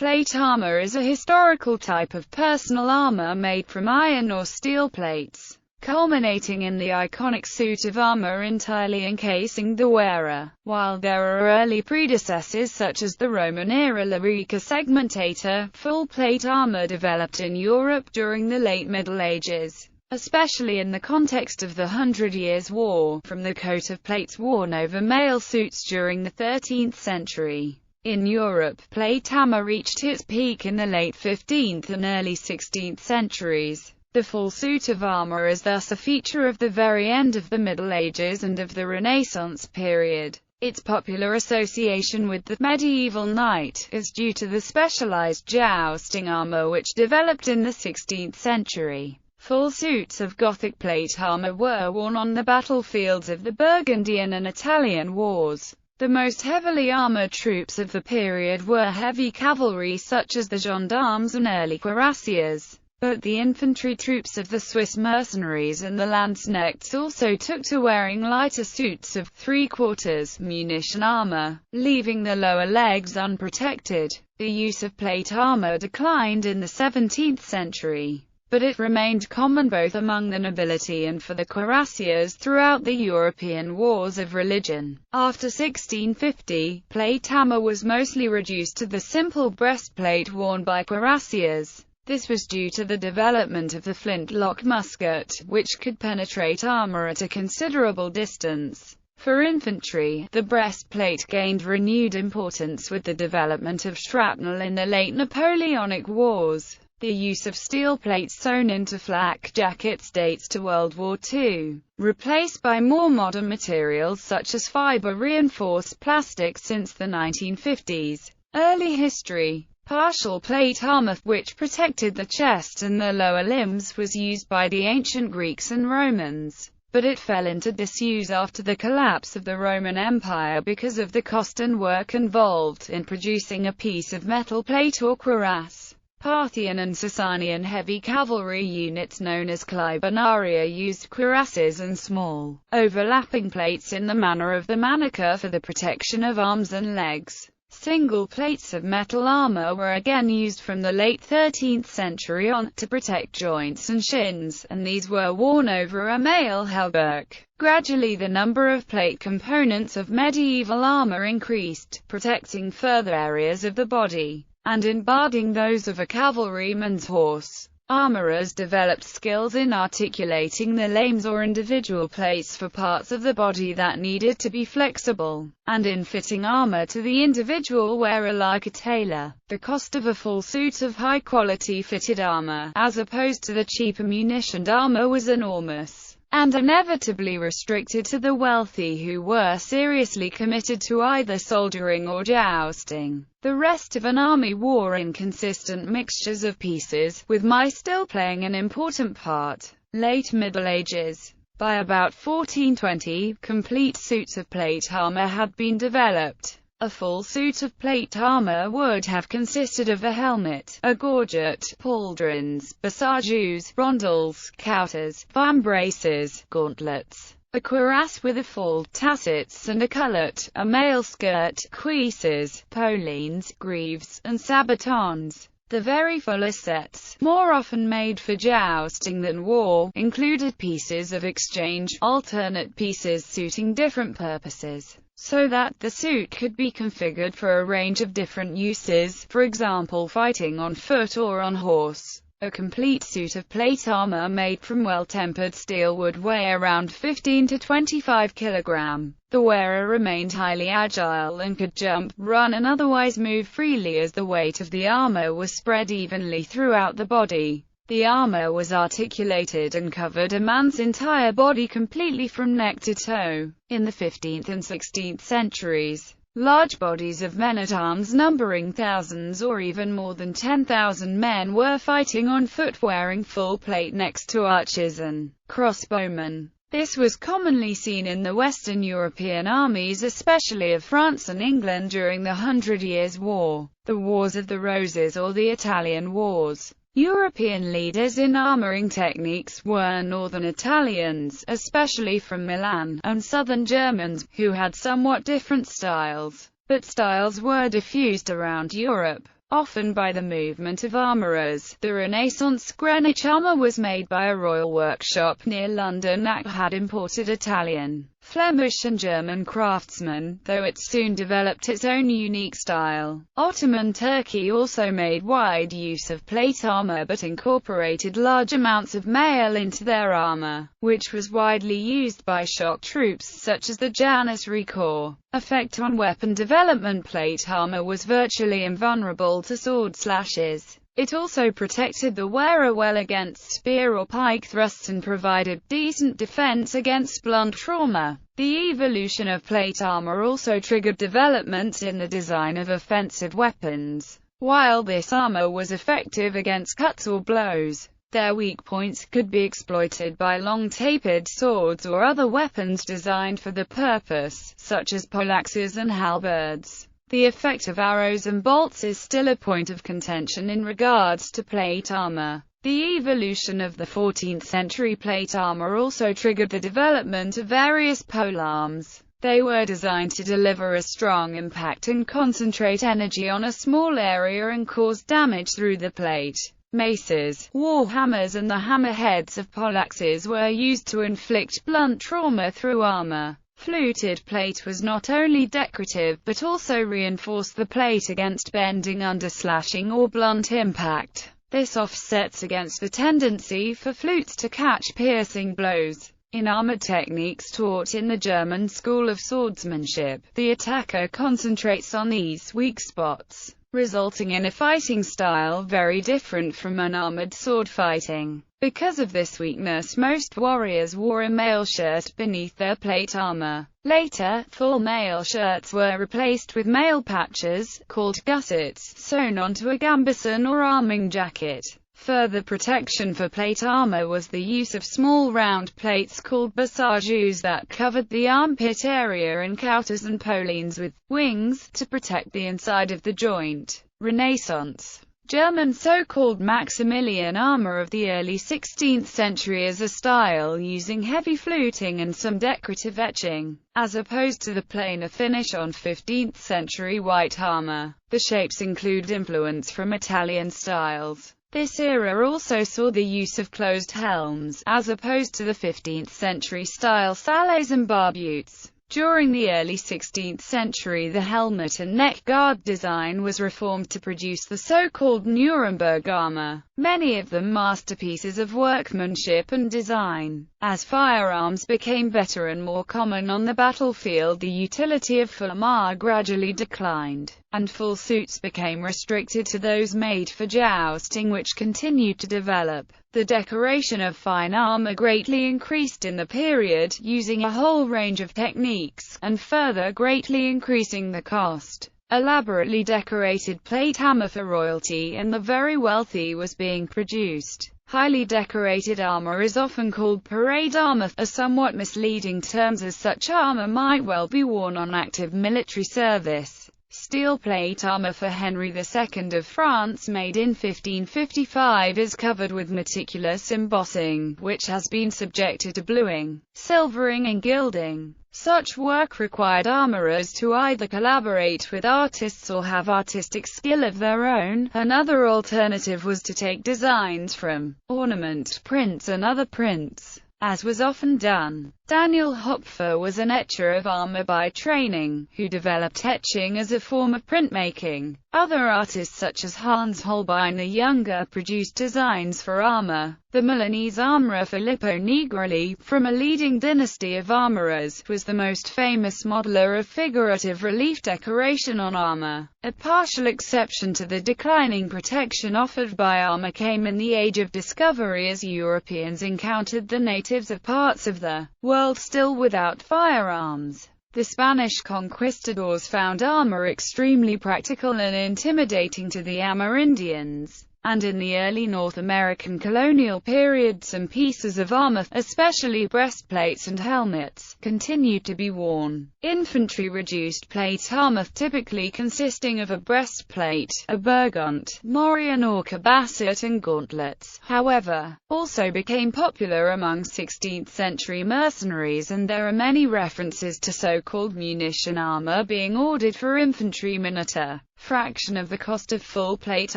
plate armor is a historical type of personal armor made from iron or steel plates, culminating in the iconic suit of armor entirely encasing the wearer. While there are early predecessors such as the Roman-era larica segmentata, full-plate armor developed in Europe during the late Middle Ages, especially in the context of the 100 Years' War, from the coat of plates worn over male suits during the 13th century. In Europe, plate armor reached its peak in the late 15th and early 16th centuries. The full suit of armor is thus a feature of the very end of the Middle Ages and of the Renaissance period. Its popular association with the medieval knight is due to the specialized jousting armor which developed in the 16th century. Full suits of Gothic plate armor were worn on the battlefields of the Burgundian and Italian wars. The most heavily armored troops of the period were heavy cavalry such as the gendarmes and early cuirassiers. But the infantry troops of the Swiss mercenaries and the Landsknechts also took to wearing lighter suits of three-quarters munition armor, leaving the lower legs unprotected. The use of plate armor declined in the 17th century, but it remained common both among the nobility and for the cuirassiers throughout the European wars of religion. After 1650, plate armor was mostly reduced to the simple breastplate worn by cuirassiers. This was due to the development of the flintlock musket, which could penetrate armor at a considerable distance. For infantry, the breastplate gained renewed importance with the development of shrapnel in the late Napoleonic Wars. The use of steel plates sewn into flak jackets dates to World War II, replaced by more modern materials such as fiber-reinforced plastic since the 1950s. Early history. Partial plate armor, which protected the chest and the lower limbs, was used by the ancient Greeks and Romans, but it fell into disuse after the collapse of the Roman Empire because of the cost and work involved in producing a piece of metal plate or cuirass. Parthian and Sasanian heavy cavalry units known as Clibanaria used cuirasses and small, overlapping plates in the manner of the manica for the protection of arms and legs. Single plates of metal armor were again used from the late 13th century on, to protect joints and shins, and these were worn over a mail hauberk. Gradually the number of plate components of medieval armor increased, protecting further areas of the body, and embodying those of a cavalryman's horse. Armorers developed skills in articulating the limbs or individual plates for parts of the body that needed to be flexible, and in fitting armor to the individual wearer like a tailor. The cost of a full suit of high-quality fitted armor, as opposed to the cheaper munitioned armor, was enormous, and inevitably restricted to the wealthy who were seriously committed to either soldiering or jousting. The rest of an army wore inconsistent mixtures of pieces, with mice still playing an important part. Late Middle Ages. By about 1420, complete suits of plate armor had been developed. A full suit of plate armor would have consisted of a helmet, a gorget, pauldrons, basajous, rondels, couters, vambraces, gauntlets, a cuirass with a full tassets and a culot, a mail skirt, cuisses, polines, greaves, and sabatons. The very fullest sets, more often made for jousting than war, included pieces of exchange, alternate pieces suiting different purposes, so that the suit could be configured for a range of different uses, for example fighting on foot or on horse. A complete suit of plate armor made from well-tempered steel would weigh around 15 to 25 kilograms. The wearer remained highly agile and could jump, run and otherwise move freely as the weight of the armor was spread evenly throughout the body. The armor was articulated and covered a man's entire body completely from neck to toe. In the 15th and 16th centuries, large bodies of men-at-arms numbering thousands or even more than 10,000 men were fighting on foot wearing full plate next to archers and crossbowmen. This was commonly seen in the Western European armies, especially of France and England during the 100 Years' War, the Wars of the Roses or the Italian Wars. European leaders in armoring techniques were northern Italians, especially from Milan, and southern Germans, who had somewhat different styles, but styles were diffused around Europe. often by the movement of armourers. The Renaissance Greenwich armour was made by a royal workshop near London that had imported Italian, Flemish and German craftsmen, though it soon developed its own unique style. Ottoman Turkey also made wide use of plate armour but incorporated large amounts of mail into their armour, which was widely used by shock troops such as the Janissary Corps. Effect on weapon development: plate armour was virtually invulnerable to sword slashes. It also protected the wearer well against spear or pike thrusts and provided decent defense against blunt trauma. The evolution of plate armor also triggered developments in the design of offensive weapons. While this armor was effective against cuts or blows, their weak points could be exploited by long tapered swords or other weapons designed for the purpose, such as poleaxes and halberds. The effect of arrows and bolts is still a point of contention in regards to plate armor. The evolution of the 14th century plate armor also triggered the development of various polearms. They were designed to deliver a strong impact and concentrate energy on a small area and cause damage through the plate. Maces, warhammers and the hammerheads of poleaxes were used to inflict blunt trauma through armor. Fluted plate was not only decorative but also reinforced the plate against bending under slashing or blunt impact. This offsets against the tendency for flutes to catch piercing blows. In armor techniques taught in the German school of swordsmanship, the attacker concentrates on these weak spots, resulting in a fighting style very different from unarmored sword fighting. Because of this weakness, most warriors wore a mail shirt beneath their plate armor. Later, full mail shirts were replaced with mail patches, called gussets, sewn onto a gambeson or arming jacket. Further protection for plate armor was the use of small round plates called basajus that covered the armpit area and couters and polines with wings, to protect the inside of the joint. Renaissance German so-called Maximilian Armor of the early 16th century is a style using heavy fluting and some decorative etching, as opposed to the plainer finish on 15th century white armor. The shapes include influence from Italian styles. This era also saw the use of closed helms, as opposed to the 15th century style salets and barbutes. During the early 16th century, the helmet and neck guard design was reformed to produce the so-called Nuremberg armor, many of them masterpieces of workmanship and design. As firearms became better and more common on the battlefield, the utility of full armor gradually declined, and full suits became restricted to those made for jousting, which continued to develop. The decoration of fine armor greatly increased in the period, using a whole range of techniques, and further greatly increasing the cost. Elaborately decorated plate armor for royalty and the very wealthy was being produced. Highly decorated armor is often called parade armor, a somewhat misleading term, as such armor might well be worn on active military service. Steel plate armor for Henry II of France, made in 1555, is covered with meticulous embossing, which has been subjected to bluing, silvering and gilding. Such work required armorers to either collaborate with artists or have artistic skill of their own. Another alternative was to take designs from ornament prints and other prints, as was often done. Daniel Hopfer was an etcher of armor by training, who developed etching as a form of printmaking. Other artists such as Hans Holbein the Younger produced designs for armor. The Milanese armorer Filippo Negrelli, from a leading dynasty of armorers, was the most famous modeler of figurative relief decoration on armor. A partial exception to the declining protection offered by armor came in the Age of Discovery, as Europeans encountered the natives of parts of the world still without firearms. The Spanish conquistadors found armor extremely practical and intimidating to the Amerindians. and in the early North American colonial period some pieces of armor, especially breastplates and helmets, continued to be worn. Infantry reduced plate armor, typically consisting of a breastplate, a bergant, morion or cabasset and gauntlets, however, also became popular among 16th century mercenaries, and there are many references to so-called munition armor being ordered for infantrymen at a fraction of the cost of full plate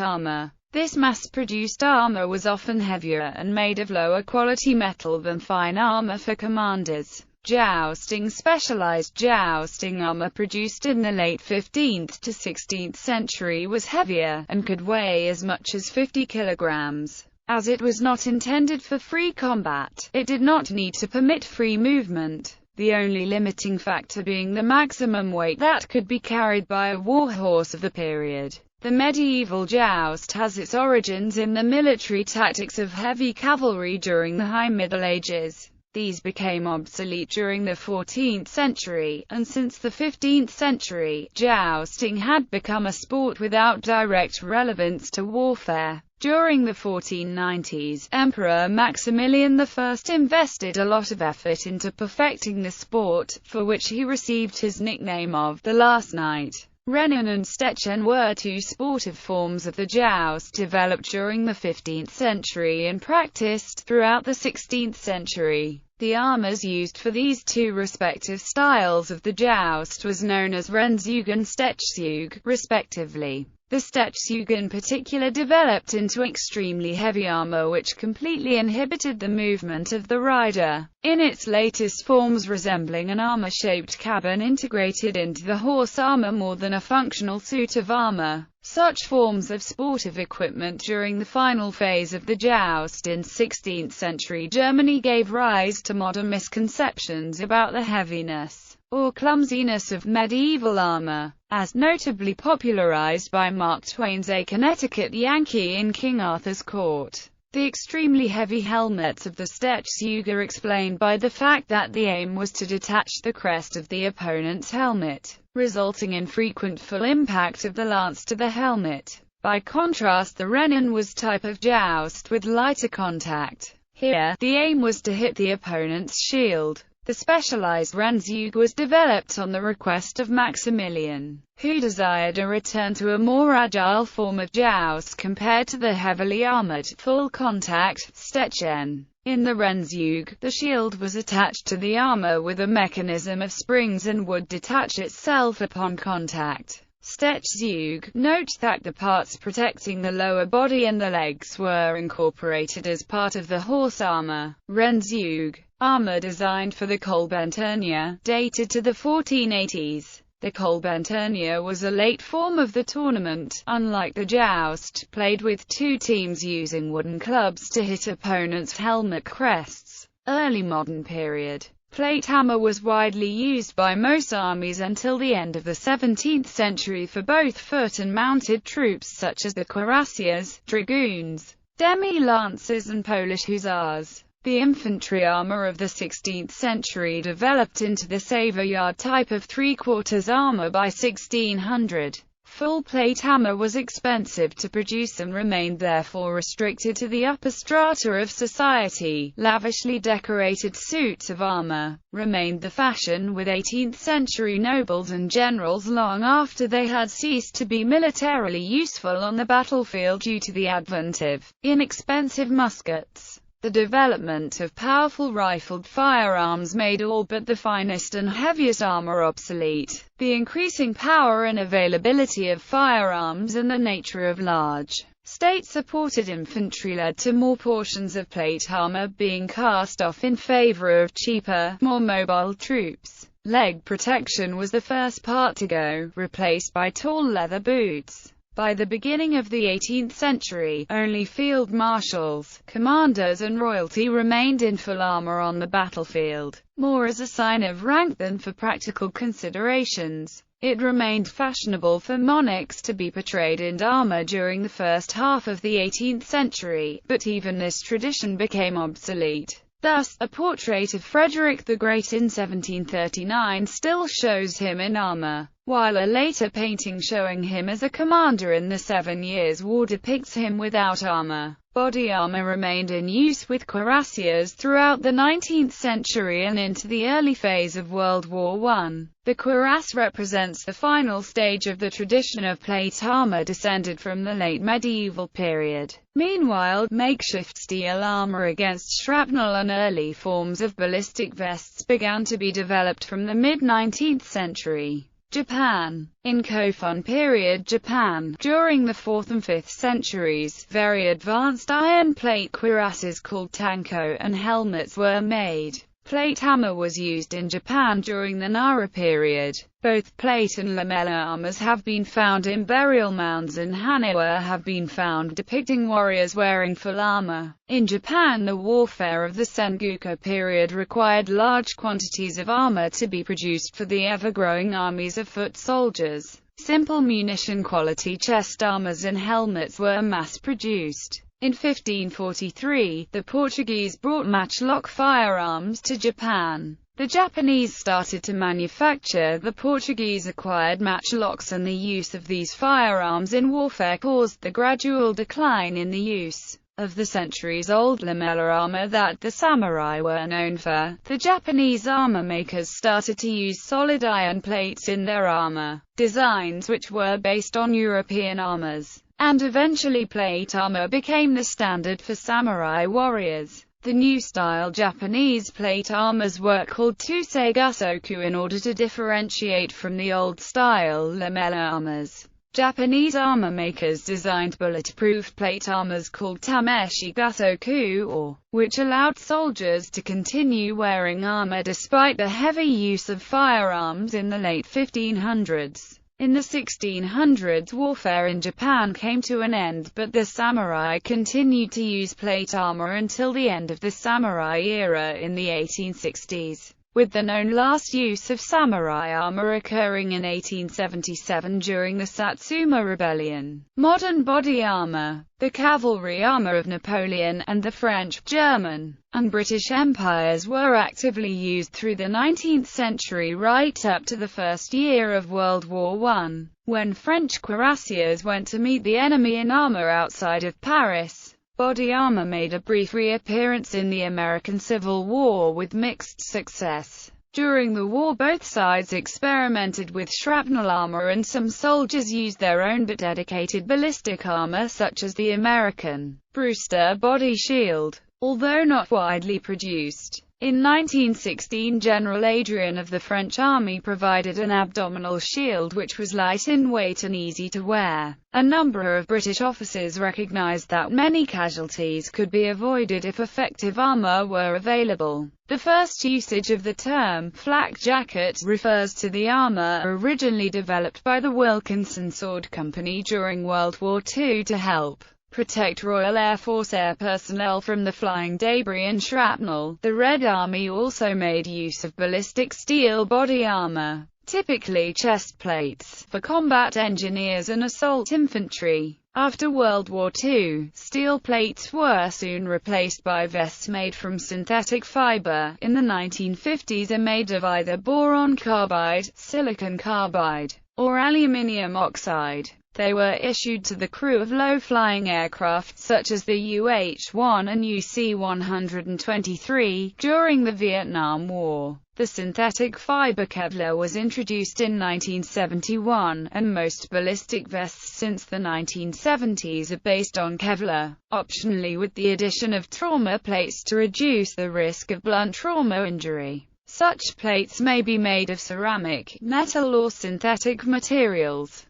armor. This mass-produced armor was often heavier and made of lower quality metal than fine armor for commanders. Jousting. Specialized jousting armor produced in the late 15th to 16th century was heavier, and could weigh as much as 50 kilograms. As it was not intended for free combat, it did not need to permit free movement, the only limiting factor being the maximum weight that could be carried by a warhorse of the period. The medieval joust has its origins in the military tactics of heavy cavalry during the High Middle Ages. These became obsolete during the 14th century, and since the 15th century, jousting had become a sport without direct relevance to warfare. During the 1490s, Emperor Maximilian I invested a lot of effort into perfecting the sport, for which he received his nickname of the Last Knight. Rennen and Stechen were two sportive forms of the joust developed during the 15th century and practiced throughout the 16th century. The armors used for these two respective styles of the joust was known as Rennzug and Stechzug, respectively. The Stechzug in particular developed into extremely heavy armor which completely inhibited the movement of the rider, in its latest forms resembling an armor-shaped cabin integrated into the horse armor more than a functional suit of armor. Such forms of sportive equipment during the final phase of the joust in 16th century Germany gave rise to modern misconceptions about the heaviness or clumsiness of medieval armor, as notably popularized by Mark Twain's A Connecticut Yankee in King Arthur's Court. The extremely heavy helmets of the Stechzug are explained by the fact that the aim was to detach the crest of the opponent's helmet, resulting in frequent full impact of the lance to the helmet. By contrast, the Rennen was type of joust with lighter contact. Here, the aim was to hit the opponent's shield. The specialized Rennzug was developed on the request of Maximilian, who desired a return to a more agile form of joust compared to the heavily armored, full-contact, Stechen. In the Rennzug, the shield was attached to the armor with a mechanism of springs and would detach itself upon contact. Stechzug. Note that the parts protecting the lower body and the legs were incorporated as part of the horse armor. Rennzug. Armor designed for the Kolbenturnier, dated to the 1480s. The Kolbenturnier was a late form of the tournament, unlike the joust, played with two teams using wooden clubs to hit opponents' helmet crests. Early modern period. Plate hammer was widely used by most armies until the end of the 17th century for both foot and mounted troops such as the cuirassiers, dragoons, demi-lancers and Polish hussars. The infantry armor of the 16th century developed into the Savoyard type of three-quarters armor by 1600. Full-plate hammer was expensive to produce and remained therefore restricted to the upper strata of society. Lavishly decorated suits of armor remained the fashion with 18th-century nobles and generals long after they had ceased to be militarily useful on the battlefield due to the advent of inexpensive muskets. The development of powerful rifled firearms made all but the finest and heaviest armor obsolete. The increasing power and availability of firearms and the nature of large, state-supported infantry led to more portions of plate armor being cast off in favor of cheaper, more mobile troops. Leg protection was the first part to go, replaced by tall leather boots. By the beginning of the 18th century, only field marshals, commanders and royalty remained in full armor on the battlefield, more as a sign of rank than for practical considerations. It remained fashionable for monarchs to be portrayed in armor during the first half of the 18th century, but even this tradition became obsolete. Thus, a portrait of Frederick the Great in 1739 still shows him in armor. while a later painting showing him as a commander in the 7 Years' War depicts him without armor. Body armor remained in use with cuirassiers throughout the 19th century and into the early phase of World War I. The cuirass represents the final stage of the tradition of plate armor descended from the late medieval period. Meanwhile, makeshift steel armor against shrapnel and early forms of ballistic vests began to be developed from the mid-19th century. Japan. In Kofun period Japan, during the 4th and 5th centuries, very advanced iron plate cuirasses called tanko and helmets were made. Plate armor was used in Japan during the Nara period. Both plate and lamella armors have been found in burial mounds in Haniwa have been found depicting warriors wearing full armor. In Japan, the warfare of the Sengoku period required large quantities of armor to be produced for the ever-growing armies of foot soldiers. Simple munition-quality chest armors and helmets were mass-produced. In 1543, the Portuguese brought matchlock firearms to Japan. The Japanese started to manufacture, the Portuguese acquired matchlocks, and the use of these firearms in warfare caused the gradual decline in the use of the centuries-old lamella armor that the samurai were known for. The Japanese armor makers started to use solid iron plates in their armor designs which were based on European armors, and eventually plate armor became the standard for samurai warriors. The new-style Japanese plate armors were called Tusei Gusoku in order to differentiate from the old-style lamella armors. Japanese armor makers designed bulletproof plate armors called Tameshi Gusoku, which allowed soldiers to continue wearing armor despite the heavy use of firearms in the late 1500s. In the 1600s, warfare in Japan came to an end, but the samurai continued to use plate armor until the end of the samurai era in the 1860s, with the known last use of samurai armor occurring in 1877 during the Satsuma Rebellion. Modern body armor. The cavalry armor of Napoleon, and the French, German, and British empires were actively used through the 19th century right up to the first year of World War I, when French cuirassiers went to meet the enemy in armor outside of Paris. Body armor made a brief reappearance in the American Civil War with mixed success. During the war, both sides experimented with shrapnel armor, and some soldiers used their own but dedicated ballistic armor, such as the American Brewster body shield, although not widely produced. In 1916, General Adrian of the French Army provided an abdominal shield which was light in weight and easy to wear. A number of British officers recognized that many casualties could be avoided if effective armor were available. The first usage of the term flak jacket refers to the armor originally developed by the Wilkinson Sword Company during World War II to help protect Royal Air Force air personnel from the flying debris and shrapnel. The Red Army also made use of ballistic steel body armor, typically chest plates, for combat engineers and assault infantry. After World War II, steel plates were soon replaced by vests made from synthetic fiber. In the 1950s, are made of either boron carbide, silicon carbide, or aluminium oxide. They were issued to the crew of low-flying aircraft such as the UH-1 and UC-123 during the Vietnam War. The synthetic fiber Kevlar was introduced in 1971, and most ballistic vests since the 1970s are based on Kevlar, optionally with the addition of trauma plates to reduce the risk of blunt trauma injury. Such plates may be made of ceramic, metal or synthetic materials.